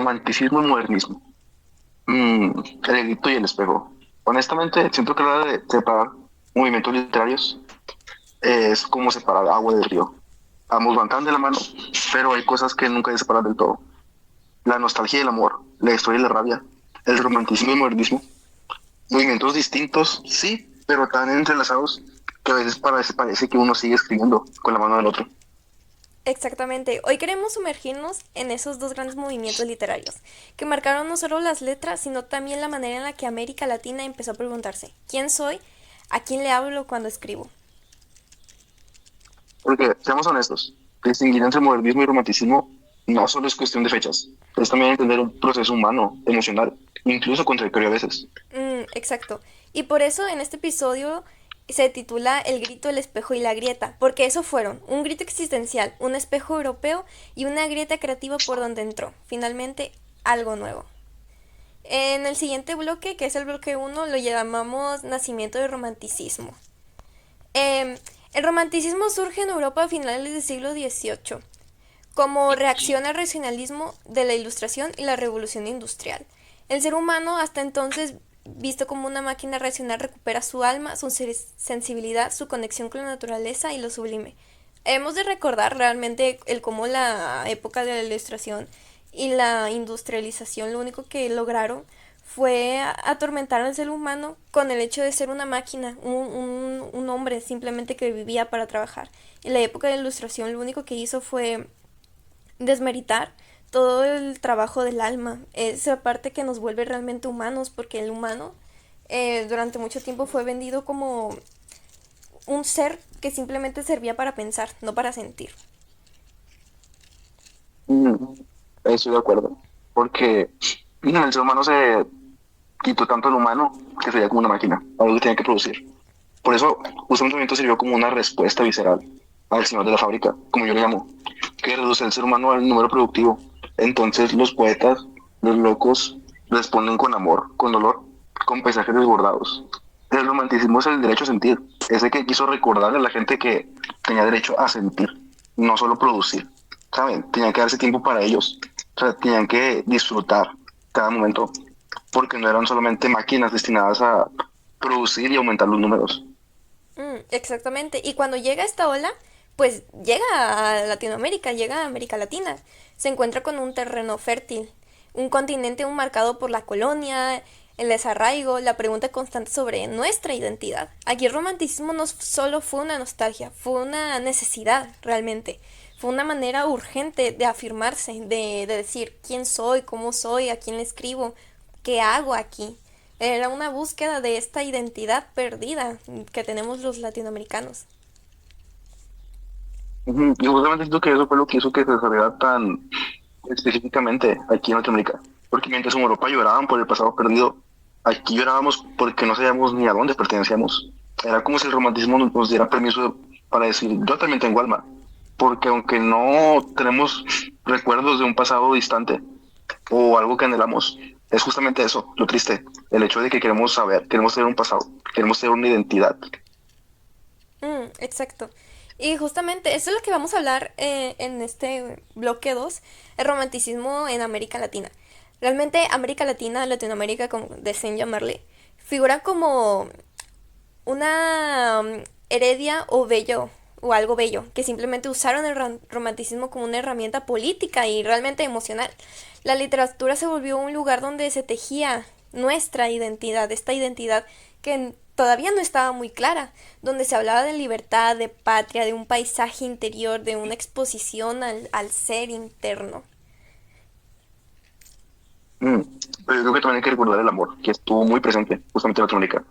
Romanticismo y modernismo. El grito y el espejo. Honestamente, siento que a la hora de separar movimientos literarios es como separar agua del río. Ambos van tan de la mano, pero hay cosas que nunca hay que separar del todo. La nostalgia y el amor, la historia y la rabia, el romanticismo y el modernismo. Movimientos distintos, sí, pero tan entrelazados que a veces parece que uno sigue escribiendo con la mano del otro. Exactamente. Hoy queremos sumergirnos en esos dos grandes movimientos literarios, que marcaron no solo las letras, sino también la manera en la que América Latina empezó a preguntarse, ¿quién soy? ¿A quién le hablo cuando escribo? Porque, seamos honestos, distinguir entre modernismo y romanticismo no solo es cuestión de fechas, es también entender un proceso humano, emocional, incluso contradictorio a veces. Exacto. Y por eso en este episodio se titula El grito, el espejo y la grieta, porque eso fueron un grito existencial, un espejo europeo y una grieta creativa por donde entró, finalmente algo nuevo. En el siguiente bloque, que es el bloque uno, lo llamamos nacimiento del romanticismo. Eh, el romanticismo surge en Europa a finales del siglo XVIII como reacción al racionalismo de la Ilustración y la Revolución Industrial. El ser humano, hasta entonces visto como una máquina racional, recupera su alma, su sensibilidad, su conexión con la naturaleza y lo sublime. Hemos de recordar realmente el cómo la época de la Ilustración y la industrialización lo único que lograron fue atormentar al ser humano con el hecho de ser una máquina, un hombre simplemente que vivía para trabajar. Y la época de la Ilustración lo único que hizo fue desmeritar todo el trabajo del alma, esa parte que nos vuelve realmente humanos, porque el humano durante mucho tiempo fue vendido como un ser que simplemente servía para pensar, no para sentir. Mm, Estoy de acuerdo, porque el ser humano se quitó tanto el humano que sería como una máquina, algo que tenía que producir. Por eso, justamente el movimiento sirvió como una respuesta visceral al señor de la fábrica, como yo le llamo, que reduce al ser humano al número productivo. Entonces los poetas, los locos, responden con amor, con dolor, con paisajes desbordados. El romanticismo es el derecho a sentir, ese que quiso recordarle a la gente que tenía derecho a sentir, no solo producir. ¿Saben? Tenían que darse tiempo para ellos, o sea, tenían que disfrutar cada momento, porque no eran solamente máquinas destinadas a producir y aumentar los números. Exactamente. Y cuando llega esta ola, pues llega a Latinoamérica, llega a América Latina. Se encuentra con un terreno fértil, un continente aún marcado por la colonia, el desarraigo, la pregunta constante sobre nuestra identidad. Aquí el romanticismo no solo fue una nostalgia, fue una necesidad realmente. Fue una manera urgente de afirmarse, de decir quién soy, cómo soy, a quién le escribo, qué hago aquí. Era una búsqueda de esta identidad perdida que tenemos los latinoamericanos. Ujú. Y justamente siento que eso fue lo que hizo que se desarrollara tan específicamente aquí en Latinoamérica. Porque mientras en Europa lloraban por el pasado perdido, aquí llorábamos porque no sabíamos ni a dónde pertenecíamos. Era como si el romanticismo nos diera permiso para decir, yo también tengo alma. Porque aunque no tenemos recuerdos de un pasado distante o algo que anhelamos, es justamente eso, lo triste, el hecho de que queremos saber, queremos tener un pasado, queremos tener una identidad. Exacto. Y justamente eso es lo que vamos a hablar en este bloque 2, el romanticismo en América Latina. Realmente América Latina, Latinoamérica, como deseen llamarle, figura como una heredia o bello o algo bello, que simplemente usaron el romanticismo como una herramienta política y realmente emocional. La literatura se volvió un lugar donde se tejía nuestra identidad, esta identidad que todavía no estaba muy clara, donde se hablaba de libertad, de patria, de un paisaje interior, de una exposición al ser interno. Mm, Pero yo creo que también hay que recordar el amor, que estuvo muy presente justamente en Latinoamérica.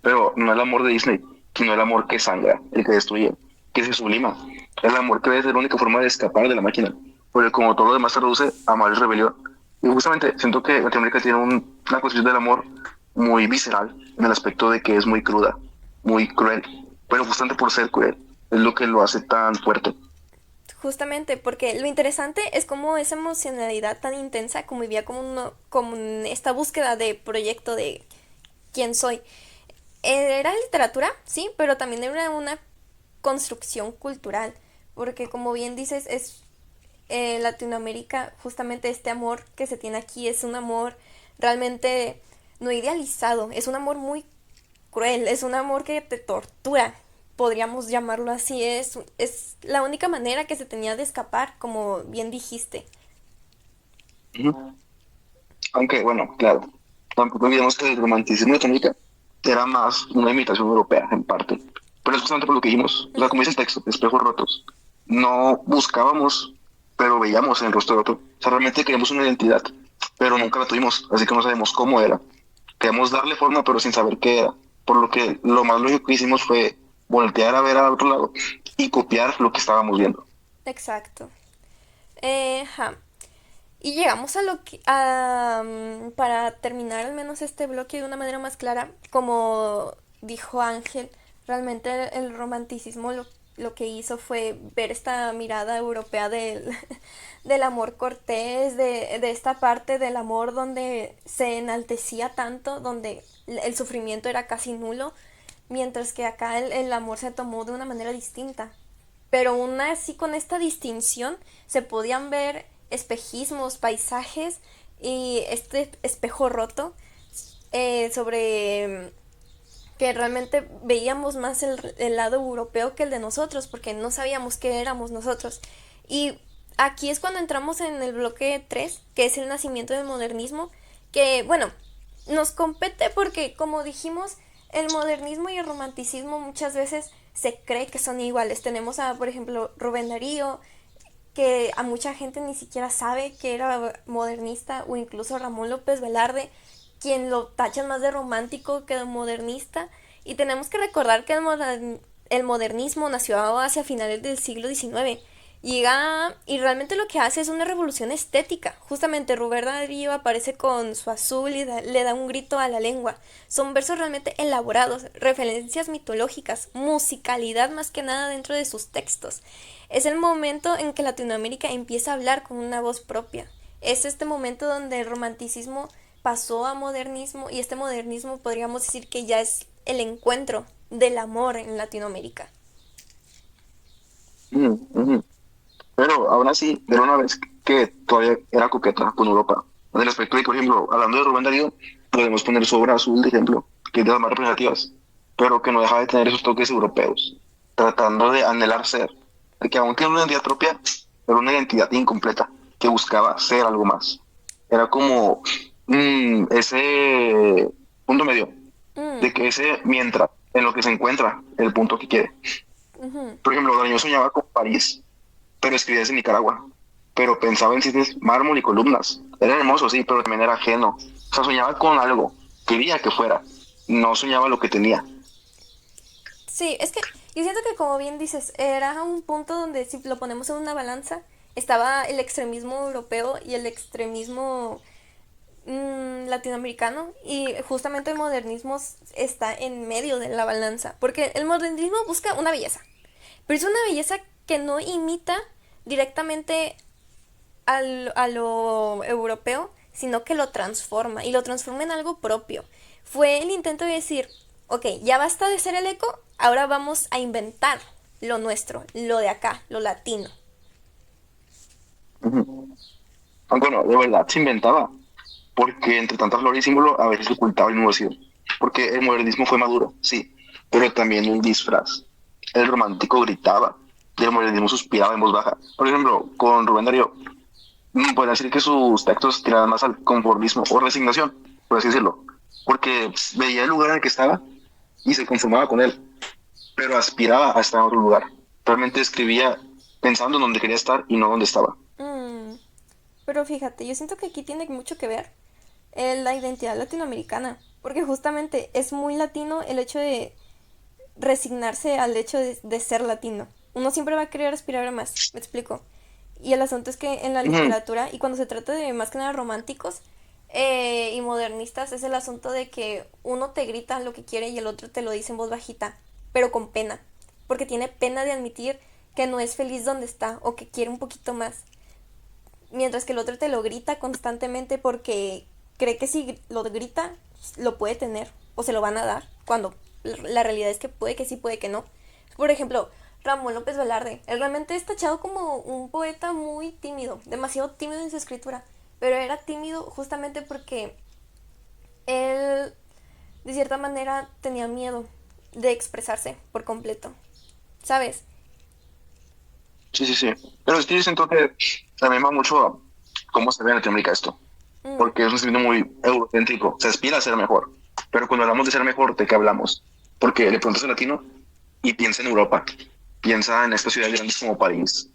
Pero no el amor de Disney, sino el amor que sangra, el que destruye, que se sublima. El amor que es la única forma de escapar de la máquina. Porque como todo lo demás se reduce a mal y rebelión. Y justamente siento que Latinoamérica tiene una concepción del amor muy visceral, en el aspecto de que es muy cruda, muy cruel. Pero justamente por ser cruel, es lo que lo hace tan fuerte. Justamente, porque lo interesante es cómo esa emocionalidad tan intensa como vivía como, como esta búsqueda de proyecto de quién soy. Era literatura, sí, pero también era una construcción cultural, porque como bien dices, Latinoamérica, justamente este amor que se tiene aquí es un amor realmente no idealizado, es un amor muy cruel, es un amor que te tortura, podríamos llamarlo así, es la única manera que se tenía de escapar, como bien dijiste. Ujú. Aunque, bueno, claro, tampoco olvidemos que el romanticismo de Tónica era más una imitación europea, en parte. Pero es justamente por lo que dijimos, o sea, como dice el texto, espejos rotos. No buscábamos, pero veíamos en el rostro de otro. O sea, realmente queríamos una identidad, pero nunca la tuvimos, así que no sabemos cómo era. Queríamos darle forma, pero sin saber qué era. Por lo que lo más lógico que hicimos fue voltear a ver al otro lado y copiar lo que estábamos viendo. Exacto. Ja. Y llegamos a lo que, para terminar al menos este bloque de una manera más clara, como dijo Ángel, realmente el romanticismo lo que hizo fue ver esta mirada europea del, del amor cortés, de esta parte del amor donde se enaltecía tanto, donde el sufrimiento era casi nulo, mientras que acá el amor se tomó de una manera distinta. Pero aún así con esta distinción se podían ver espejismos, paisajes y este espejo roto sobre que realmente veíamos más el lado europeo que el de nosotros porque no sabíamos qué éramos nosotros. Y aquí es cuando entramos en el bloque 3 que es el nacimiento del modernismo, que bueno, nos compete porque como dijimos, el modernismo y el romanticismo muchas veces se cree que son iguales. Tenemos a, por ejemplo, Rubén Darío, que a mucha gente ni siquiera sabe que era modernista, o incluso Ramón López Velarde, quien lo tachan más de romántico que de modernista. Y tenemos que recordar que el modernismo nació hacia finales del siglo XIX. Llega y realmente lo que hace es una revolución estética. Justamente Rubén Darío aparece con su azul y le da un grito a la lengua. Son versos realmente elaborados, referencias mitológicas, musicalidad más que nada dentro de sus textos. Es el momento en que Latinoamérica empieza a hablar con una voz propia. Es este momento donde el romanticismo pasó a modernismo y este modernismo podríamos decir que ya es el encuentro del amor en Latinoamérica. Ujú, ujú. Pero aún así, era una vez que todavía era coqueta con Europa. En el aspecto de que, por ejemplo, hablando de Rubén Darío, podemos poner su obra azul, de ejemplo, que es de las más representativas, pero que no deja de tener esos toques europeos, tratando de anhelar ser, que aún tiene una identidad propia, pero una identidad incompleta, que buscaba ser algo más. Era como ese punto medio, Mm, de que ese mientras, en lo que se encuentra el punto que quiere. ujú. Por ejemplo, Darío soñaba con París, pero escribía desde Nicaragua. Pero pensaba en sitios, mármol y columnas. Era hermoso, sí, pero también era ajeno. O sea, soñaba con algo, quería que fuera. No soñaba lo que tenía. Sí, es que yo siento que como bien dices, era un punto donde si lo ponemos en una balanza, estaba el extremismo europeo y el extremismo latinoamericano y justamente el modernismo está en medio de la balanza, porque el modernismo busca una belleza, pero es una belleza que no imita directamente a lo europeo, sino que lo transforma y lo transforma en algo propio. Fue el intento de decir, ok, ya basta de ser el eco, ahora vamos a inventar lo nuestro, lo de acá, lo latino. Ujú. Aunque no, de verdad se inventaba. Porque entre tantas flores y símbolos a veces ocultaba el innovación. Porque el modernismo fue maduro, sí, pero también un disfraz. El romántico gritaba y el modernismo suspiraba en voz baja. Por ejemplo, con Rubén Darío, podría decir que sus textos tiraban más al conformismo o resignación, por así decirlo, porque veía el lugar en el que estaba y se conformaba con él, pero aspiraba a estar en otro lugar. Realmente escribía pensando en donde quería estar y no donde estaba. Mm, pero fíjate, yo siento que aquí tiene mucho que ver la identidad latinoamericana, porque justamente es muy latino el hecho de resignarse al hecho de ser latino. Uno siempre va a querer aspirar a más, me explico. Y el asunto es que en la Ujú, literatura, y cuando se trata de más que nada románticos y modernistas, es el asunto de que uno te grita lo que quiere y el otro te lo dice en voz bajita, pero con pena, porque tiene pena de admitir que no es feliz donde está o que quiere un poquito más, mientras que el otro te lo grita constantemente porque cree que si lo grita lo puede tener o se lo van a dar, cuando la realidad es que puede que sí, puede que no. Por ejemplo, Ramón López Velarde. Él realmente es tachado como un poeta muy tímido, demasiado tímido en su escritura, pero era tímido justamente porque él, de cierta manera, tenía miedo de expresarse por completo, ¿sabes? Sí, sí, sí. Pero es que yo siento que también va mucho a cómo se ve en Latinoamérica esto. Mm, Porque es un sentimiento muy eurocéntrico. Se aspira a ser mejor. Pero cuando hablamos de ser mejor, ¿de qué hablamos? Porque le preguntas a un latino y piensa en Europa. Piensa en estas ciudades grandes como París,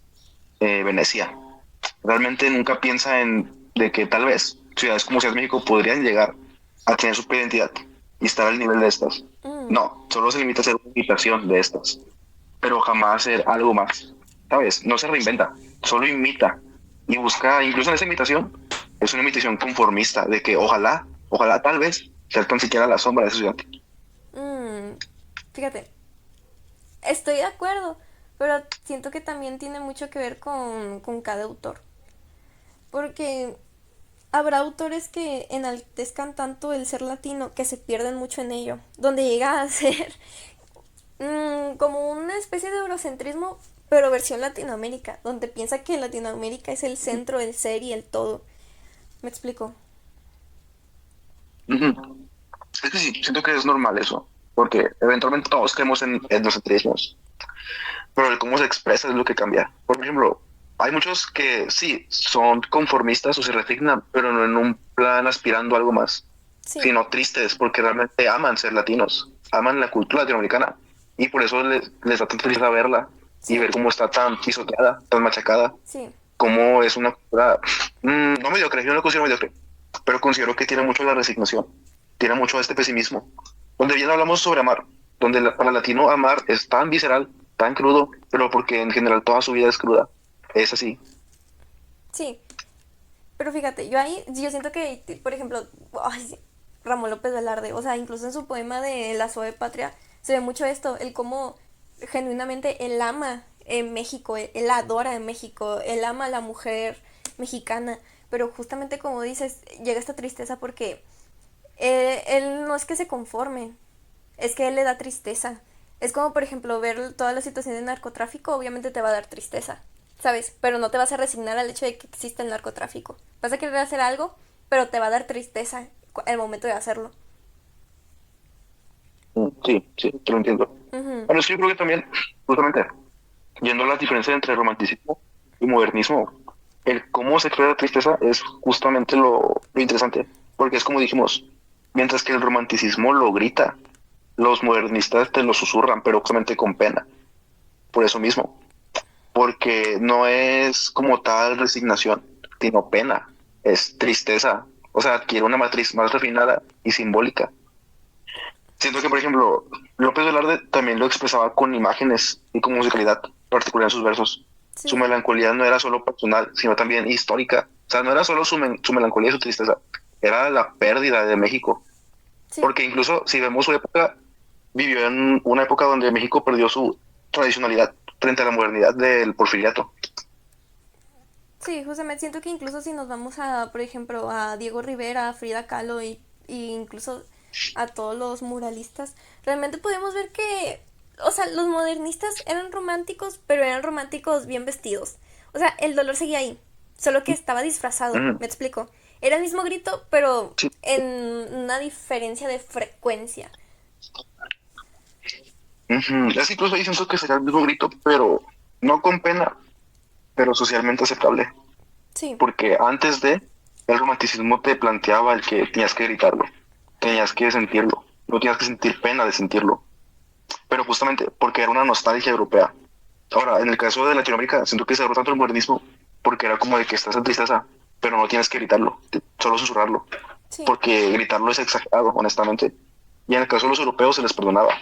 Venecia. Realmente nunca piensa en de que tal vez ciudades como Ciudad de México podrían llegar a tener su propia identidad y estar al nivel de estas. mm, No, solo se limita a ser una imitación de estas, pero jamás ser algo más. ¿Sabes? No se reinventa, solo imita y busca, incluso en esa imitación, es una imitación conformista de que ojalá tal vez ser tan siquiera la sombra de esa ciudad. mm. Fíjate, estoy de acuerdo, pero siento que también tiene mucho que ver con cada autor. Porque habrá autores que enaltezcan tanto el ser latino que se pierden mucho en ello, donde llega a ser como una especie de eurocentrismo, pero versión Latinoamérica, donde piensa que Latinoamérica es el centro, el ser y el todo. ¿Me explico? Ujú. Es que sí, siento que es normal eso, porque eventualmente todos creemos en los centrismos, pero el cómo se expresa es lo que cambia. Por ejemplo, hay muchos que sí, son conformistas o se resignan, pero no en un plan aspirando a algo más, Sí, sino tristes porque realmente aman ser latinos, aman la cultura latinoamericana y por eso les da tanta tristeza verla y sí, ver cómo está tan pisoteada, tan machacada, sí, cómo es una cultura no mediocre, yo no lo considero mediocre, pero considero que tiene mucho la resignación, tiene mucho este pesimismo, donde bien hablamos sobre amar, donde para el latino amar es tan visceral, tan crudo, pero porque en general toda su vida es cruda, es así. sí. Pero fíjate, yo siento que, por ejemplo, ay, sí, Ramón López Velarde, o sea, incluso en su poema de La Suave Patria, se ve mucho esto, el cómo genuinamente él ama en México, él adora en México, él ama a la mujer mexicana, pero justamente como dices, llega esta tristeza porque él no es que se conforme, es que él le da tristeza. Es como, por ejemplo, ver toda la situación de narcotráfico, obviamente te va a dar tristeza, ¿sabes? Pero no te vas a resignar al hecho de que existe el narcotráfico. Vas a querer hacer algo, pero te va a dar tristeza el momento de hacerlo. Sí, sí, te lo entiendo. Ujú. Bueno, sí, yo creo que también, justamente, yendo a la diferencia entre romanticismo y modernismo, el cómo se crea la tristeza es justamente lo interesante, porque es como dijimos, mientras que el romanticismo lo grita, los modernistas te lo susurran, pero justamente con pena, por eso mismo, porque no es como tal resignación, sino pena, es tristeza, o sea, adquiere una matriz más refinada y simbólica. Siento que, por ejemplo, López Velarde también lo expresaba con imágenes y con musicalidad particular en sus versos. Su Sí, melancolía no era solo personal, sino también histórica. O sea, no era solo su melancolía y su tristeza, era la pérdida de México. sí, Porque incluso si vemos su época, vivió en una época donde México perdió su tradicionalidad frente a la modernidad del porfiriato. sí, justamente siento que incluso si nos vamos a, por ejemplo, a Diego Rivera, a Frida Kahlo y incluso a todos los muralistas, realmente podemos ver que, o sea, los modernistas eran románticos, pero eran románticos bien vestidos. O sea, el dolor seguía ahí, solo que estaba disfrazado, Ujú. me explico. Era el mismo grito, pero Sí. en una diferencia de frecuencia. Ujú. Es incluso ahí siento que sería el mismo grito, pero no con pena, pero socialmente aceptable. Sí, Porque antes de, el romanticismo te planteaba el que tenías que gritarlo, tenías que sentirlo, no tenías que sentir pena de sentirlo, pero justamente porque era una nostalgia europea. Ahora, en el caso de Latinoamérica, siento que se abrió tanto el modernismo porque era como de que estás en tristeza, pero no tienes que gritarlo, solo susurrarlo, sí, porque gritarlo es exagerado, honestamente. Y en el caso de los europeos se les perdonaba.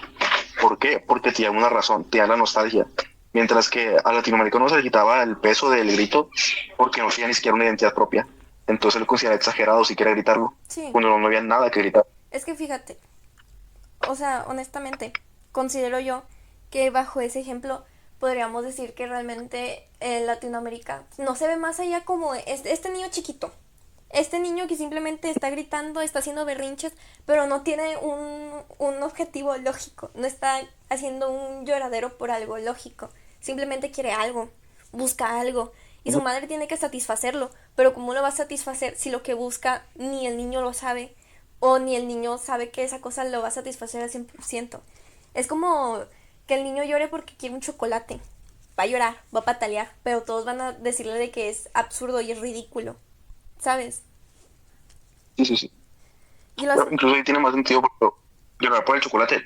¿Por qué? Porque tenían una razón, tenían la nostalgia. Mientras que a latinoamericano se le quitaba el peso del grito porque no tenía ni siquiera una identidad propia. Entonces lo consideraba exagerado si quiere gritarlo, sí. cuando no había nada que gritar. Es que fíjate, o sea, honestamente, considero yo que bajo ese ejemplo podríamos decir que realmente Latinoamérica no se ve más allá como este niño chiquito. este niño que simplemente está gritando, está haciendo berrinches, pero no tiene un objetivo lógico, no está haciendo un lloradero por algo lógico, simplemente quiere algo, busca algo, y su madre tiene que satisfacerlo, pero ¿cómo lo va a satisfacer si lo que busca ni el niño lo sabe, o ni el niño sabe que esa cosa lo va a satisfacer al 100%? Es como que el niño llore porque quiere un chocolate. Va a llorar, va a patalear, pero todos van a decirle de que es absurdo y es ridículo, ¿sabes? Sí, sí, sí. Y los... Pero incluso ahí tiene más sentido por llorar por el chocolate,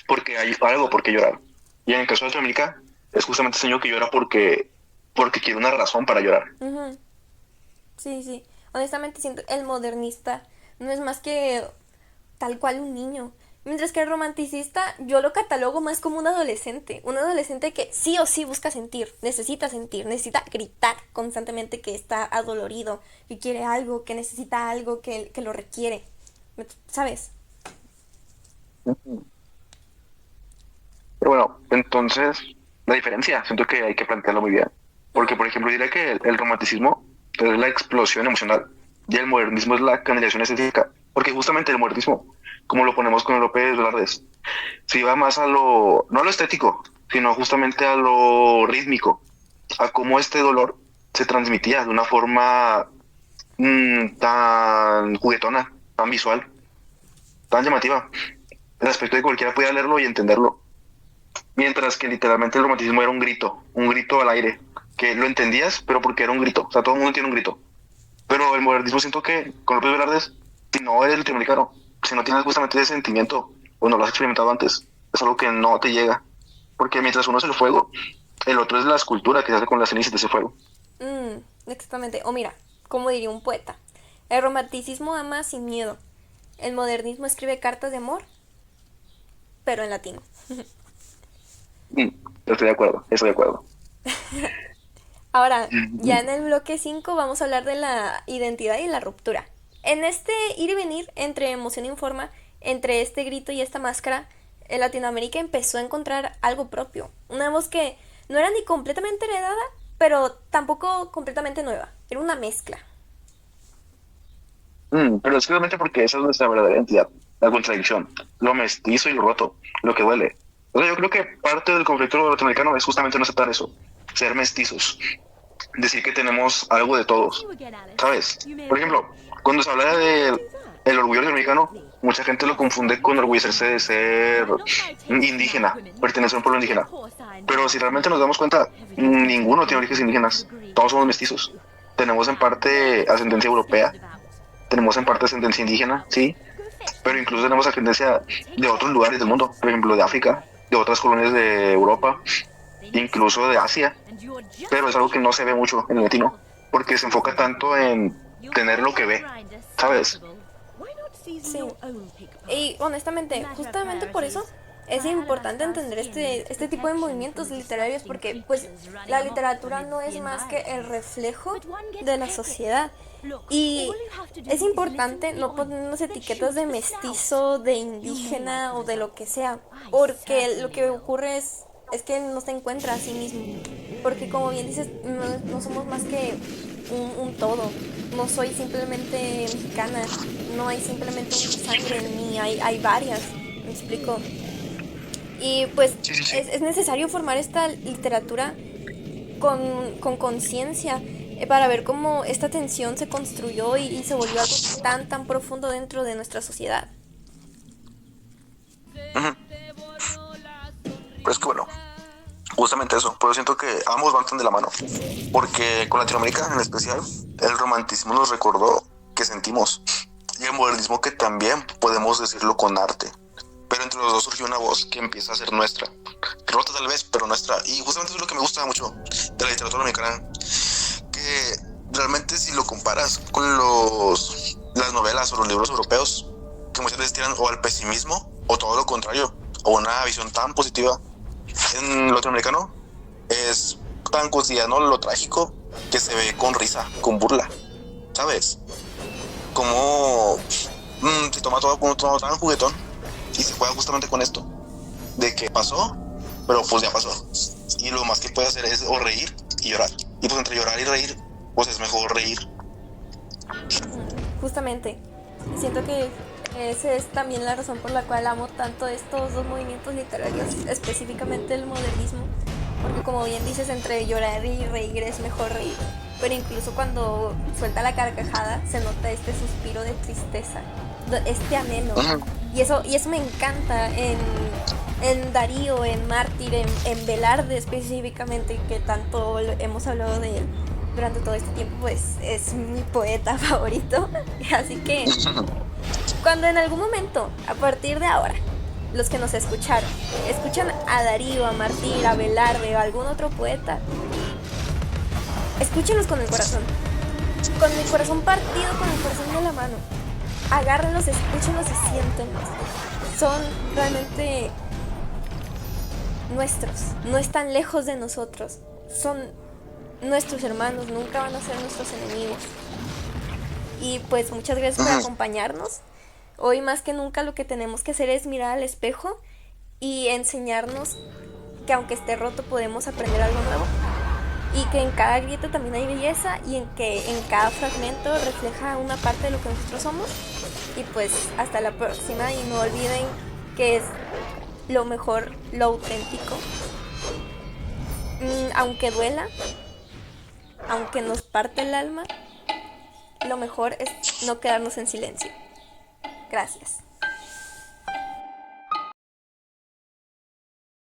porque hay algo por qué llorar. Y en el caso de Latinoamérica, es justamente ese niño que llora porque quiere una razón para llorar. Ujú. Sí, sí. Honestamente siento el modernista no es más que tal cual un niño. Mientras que el romanticista yo lo catalogo más como un adolescente. Un adolescente que sí o sí busca sentir, necesita gritar constantemente que está adolorido, que quiere algo, que necesita algo, que lo requiere. ¿Sabes? Pero bueno, entonces, la diferencia, siento que hay que plantearlo muy bien. Porque, por ejemplo, diría que el romanticismo es la explosión emocional y el modernismo es la canalización estética. Porque justamente el modernismo, como lo ponemos con López Velardes, se iba más a lo, no a lo estético, sino justamente a lo rítmico, a cómo este dolor se transmitía de una forma tan juguetona, tan visual, tan llamativa. El aspecto de que cualquiera podía leerlo y entenderlo. Mientras que literalmente el romanticismo era un grito al aire, que lo entendías, pero porque era un grito. O sea, todo el mundo tiene un grito. Pero el modernismo siento que, con López Velardes, si no eres latinoamericano, si no tienes justamente ese sentimiento, o no lo has experimentado antes, es algo que no te llega. Porque mientras uno es el fuego, el otro es la escultura que se hace con las cenizas de ese fuego. Exactamente. O mira, como diría un poeta, el romanticismo ama sin miedo. El modernismo escribe cartas de amor, pero en latín. Mm, estoy de acuerdo, estoy de acuerdo. Ahora, ya en el bloque 5 vamos a hablar de la identidad y la ruptura. En este ir y venir entre emoción y forma, entre este grito y esta máscara, en Latinoamérica empezó a encontrar algo propio. Una voz que no era ni completamente heredada, pero tampoco completamente nueva. Era una mezcla. Pero es realmente porque esa es nuestra verdadera identidad, la contradicción, lo mestizo y lo roto, lo que duele. O sea, yo creo que parte del conflicto latinoamericano es justamente no aceptar eso, ser mestizos, decir que tenemos algo de todos, ¿sabes? Por ejemplo, cuando se habla de el orgullo latinoamericano, mucha gente lo confunde con orgullecerse de ser indígena, pertenecer a un pueblo indígena. Pero si realmente nos damos cuenta, ninguno tiene orígenes indígenas, todos somos mestizos. Tenemos en parte ascendencia europea, tenemos en parte ascendencia indígena, sí, pero incluso tenemos ascendencia de otros lugares del mundo, por ejemplo, de África, de otras colonias de Europa, incluso de Asia, pero es algo que no se ve mucho en el latino, porque se enfoca tanto en tener lo que ve, ¿sabes? Sí. Y honestamente, justamente por eso es importante entender este tipo de movimientos literarios porque pues la literatura no es más que el reflejo de la sociedad. Y es importante no ponernos etiquetas de mestizo, de indígena o de lo que sea, porque lo que ocurre es que no se encuentra a sí mismo. Porque como bien dices, no somos más que un todo. No soy simplemente mexicana, no hay simplemente una sangre en mí, hay varias, me explico. Y pues Sí, sí, sí. es necesario formar esta literatura con conciencia para ver cómo esta tensión se construyó y se volvió algo tan profundo dentro de nuestra sociedad. Ujú. Pues que bueno, justamente eso, pero siento que ambos van tan de la mano, porque con Latinoamérica en especial, el romanticismo nos recordó que sentimos, y el modernismo que también podemos decirlo con arte. Pero entre los dos surgió una voz que empieza a ser nuestra, rota tal vez, pero nuestra. Y justamente eso es lo que me gusta mucho de la literatura mexicana, que realmente si lo comparas con las novelas o los libros europeos, que muchas veces tiran o al pesimismo o todo lo contrario, o una visión tan positiva, en lo latinoamericano es tan cotidiano lo trágico que se ve con risa, con burla, ¿sabes? Como se toma todo como todo tan juguetón y se juega justamente con esto, de que pasó, pero pues ya pasó. Y lo más que puede hacer es o reír y llorar. Y pues entre llorar y reír, pues es mejor reír. Justamente. Siento que esa es también la razón por la cual amo tanto estos dos movimientos literarios, específicamente el modernismo, porque como bien dices, entre llorar y reír es mejor reír, pero incluso cuando suelta la carcajada se nota este suspiro de tristeza, este anhelo, Ujú. y eso me encanta en Darío, en Mártir, en Velarde específicamente, que tanto hemos hablado de él durante todo este tiempo, pues es mi poeta favorito. Así que cuando en algún momento, a partir de ahora, los que nos escucharon, escuchan a Darío, a Martín, a Velarde o a algún otro poeta, escúchenlos con el corazón partido, con el corazón de la mano. Agárrenlos, escúchenlos y siéntenlos. Son realmente nuestros, no están lejos de nosotros, son nuestros hermanos, nunca van a ser nuestros enemigos. Y pues muchas gracias por Ujú. acompañarnos. Hoy más que nunca lo que tenemos que hacer es mirar al espejo y enseñarnos que aunque esté roto podemos aprender algo nuevo y que en cada grieta también hay belleza y en que en cada fragmento refleja una parte de lo que nosotros somos. Y pues hasta la próxima y no olviden que es lo mejor, lo auténtico. Aunque duela, aunque nos parte el alma, lo mejor es no quedarnos en silencio. Gracias.